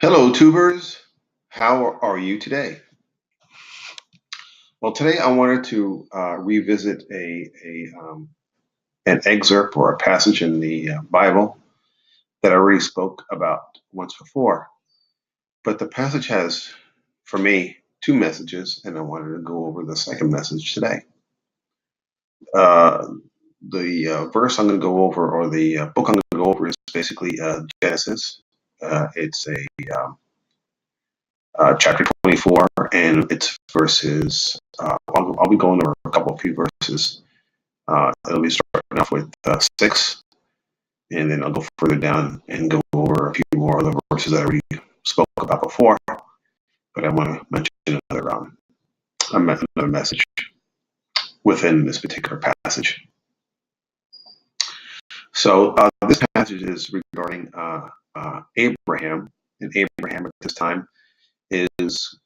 Hello, tubers. How are you today? Well, today I wanted to revisit an excerpt or a passage in the Bible that I already spoke about once before. But the passage has, for me, two messages, and I wanted to go over the second message today. Uh, the verse I'm going to go over, or the book I'm going to go over, is basically Genesis. It's a chapter 24, and it's verses. I'll be going over a couple of few verses. It'll be starting off with 6, and then I'll go further down and go over a few more of the verses that I already spoke about before. But I want to mention another message within this particular passage. So this passage is regarding Abraham, and Abraham at this time is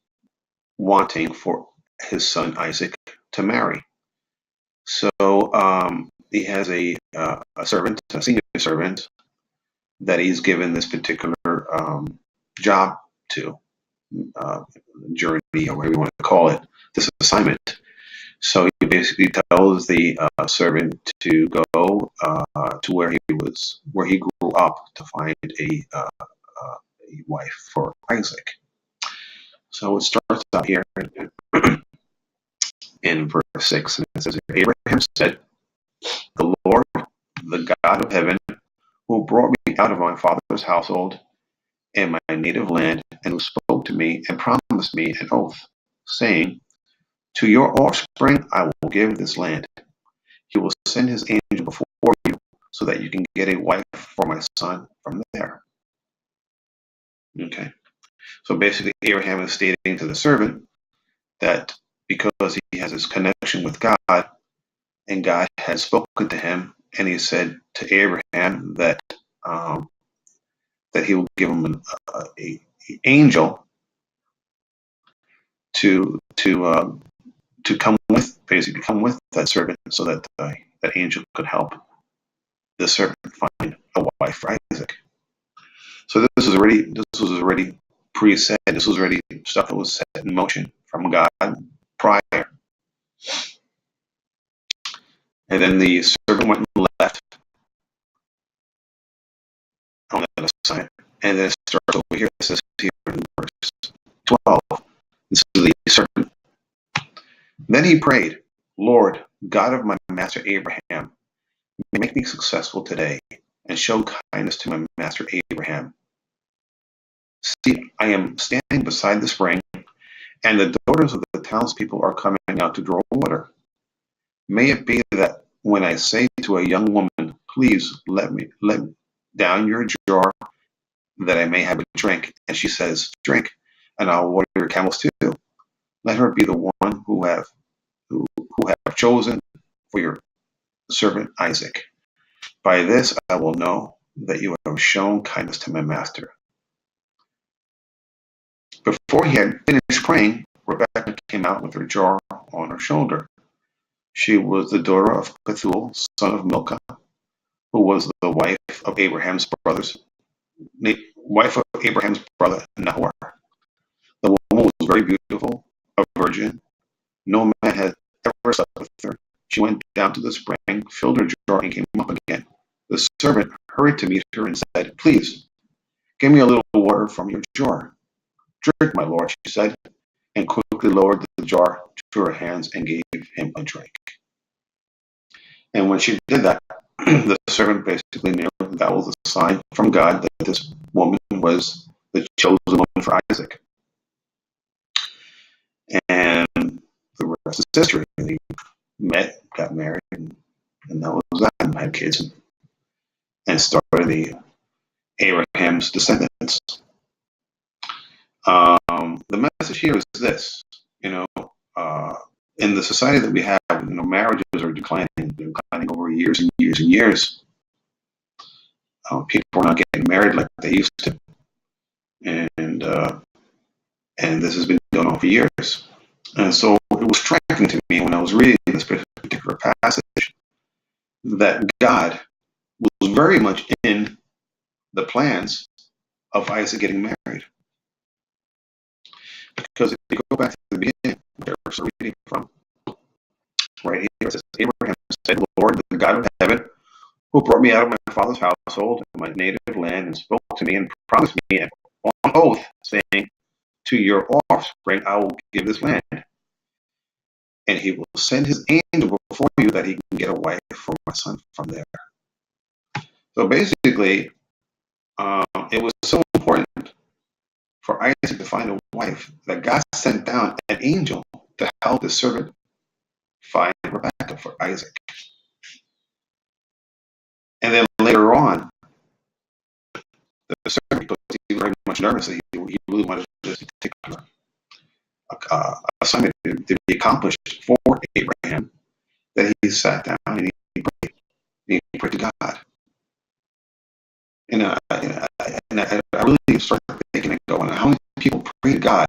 wanting for his son Isaac to marry. So he has a servant, a senior servant, that he's given this particular job to, uh, journey, or whatever you want to call it, this assignment. So he basically tells the servant to go to where he grew up, to find a wife for Isaac. So it starts out here in verse 6, and it says, Abraham said, "The Lord, the God of heaven, who brought me out of my father's household and my native land, and who spoke to me and promised me an oath, saying, to your offspring I will give this land. He will send his angel before you, so that you can get a wife for my son from there." Okay. So basically, Abraham is stating to the servant that because he has this connection with God, and God has spoken to him, and he said to Abraham um, that he will give him a angel to to come with, basically come with that servant, so that that angel could help the servant find a wife for Isaac. So this was already pre-set. This was already stuff that was set in motion from God prior. And then the servant went and left on that assignment. And then it starts over here. It says here in verse 12. This is the servant. Then he prayed, Lord, God of my master Abraham, make me successful today, and show kindness to my master Abraham. See, I am standing beside the spring, and the daughters of the townspeople are coming out to draw water. May it be that when I say to a young woman, please let down your jar that I may have a drink, and she says, drink, and I'll water your camels too. Let her be the one who have chosen for your servant Isaac. By this I will know that you have shown kindness to my master. Before he had finished praying, Rebekah came out with her jar on her shoulder. She was the daughter of Bethuel, son of Milcah, who was the wife of Abraham's brother Nahor. The woman was very beautiful, a virgin. No man had ever slept with her. She went down to the spring, filled her jar, and came up again. The servant hurried to meet her and said, please, give me a little water from your jar. Drink, my lord, she said, and quickly lowered the jar to her hands and gave him a drink. And when she did that, the servant basically knew that was a sign from God that this woman was the chosen woman for Isaac. And the rest is history. They met, got married, and that was that, and had kids, and started the Abraham's descendants. The message here is this: you know, in the society that we have, marriages are declining over years and years and years. People are not getting married like they used to, and this has been going on for years. And so it was striking to me when I was reading this particular passage that God was very much in the plans of Isaac getting married. Because if you go back to the beginning, where we're reading from, right here, it says, Abraham said, Lord, the God of heaven, who brought me out of my father's household and my native land, and spoke to me and promised me on oath, saying, to your offspring I will give this land, and he will send his angel before you that he can get a wife for my son from there. So basically, it was so important for Isaac to find a wife that God sent down an angel to help his servant find Rebekah for Isaac. And then later on, the servant, because he was very much nervous, he really wanted this particular assignment to be accomplished for Abraham, that he sat down and he prayed to God. And I really started thinking and going, how many people pray to God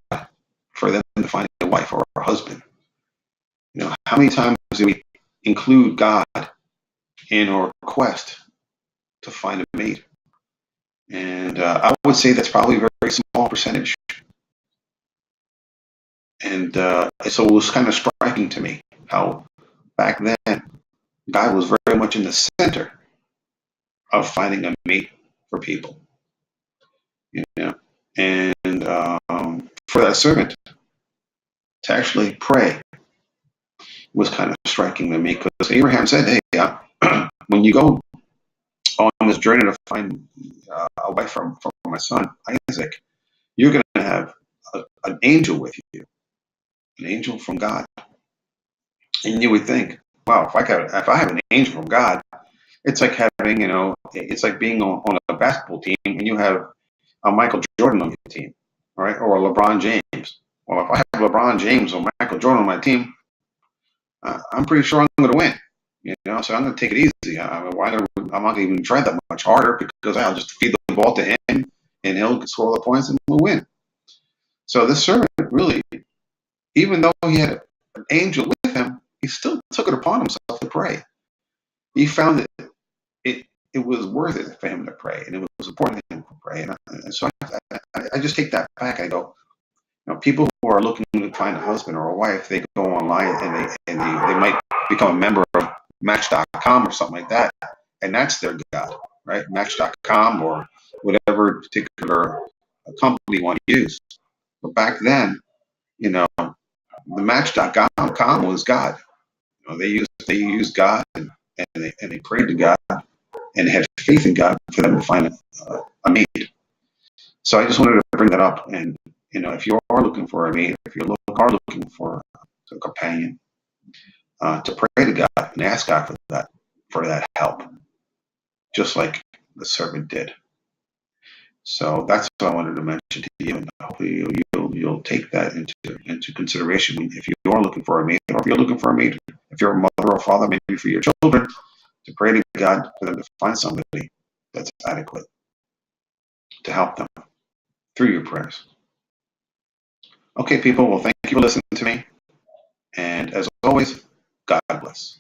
for them to find a wife or a husband? How many times do we include God in our quest to find a mate? And I would say that's probably a very small percentage. And so it was kind of striking to me how back then God was very much in the center of finding a mate for people. And for that servant to actually pray was kind of striking to me, because Abraham said, hey, when you go on this journey to find a wife for my son Isaac, you're going to have an angel with you, an angel from God. And you would think, wow, if I have an angel from God, it's like having, it's like being on a basketball team and you have a Michael Jordan on your team, all right, or a LeBron James. Well, if I have LeBron James or Michael Jordan on my team, I'm pretty sure I'm going to win. So I'm going to take it easy. I'm not going to even try that much harder, because I'll just feed the ball to him and he'll score the points and we'll win. So this servant really, even though he had an angel with him, he still took it upon himself to pray. He found that it was worth it for him to pray, and it was important for him to pray. And so I just take that back. I go, people who are looking to find a husband or a wife, they go online and they might become a member of Match.com or something like that, and that's their God, right? Match.com or whatever particular company you want to use. But back then, the Match.com was God. They used God, and they prayed to God and had faith in God for them to find a mate. So I just wanted to bring that up. And if you are looking for a mate, if you are looking for a companion, to pray to God and ask God for that help, just like the servant did. So that's what I wanted to mention to you, and hopefully you'll take that into consideration if you are looking for a mate, or if you're looking for a mate, if you're a mother or father, maybe for your children, to pray to God for them to find somebody that's adequate to help them through your prayers. Okay, people. Well, thank you for listening to me, and as always, God bless.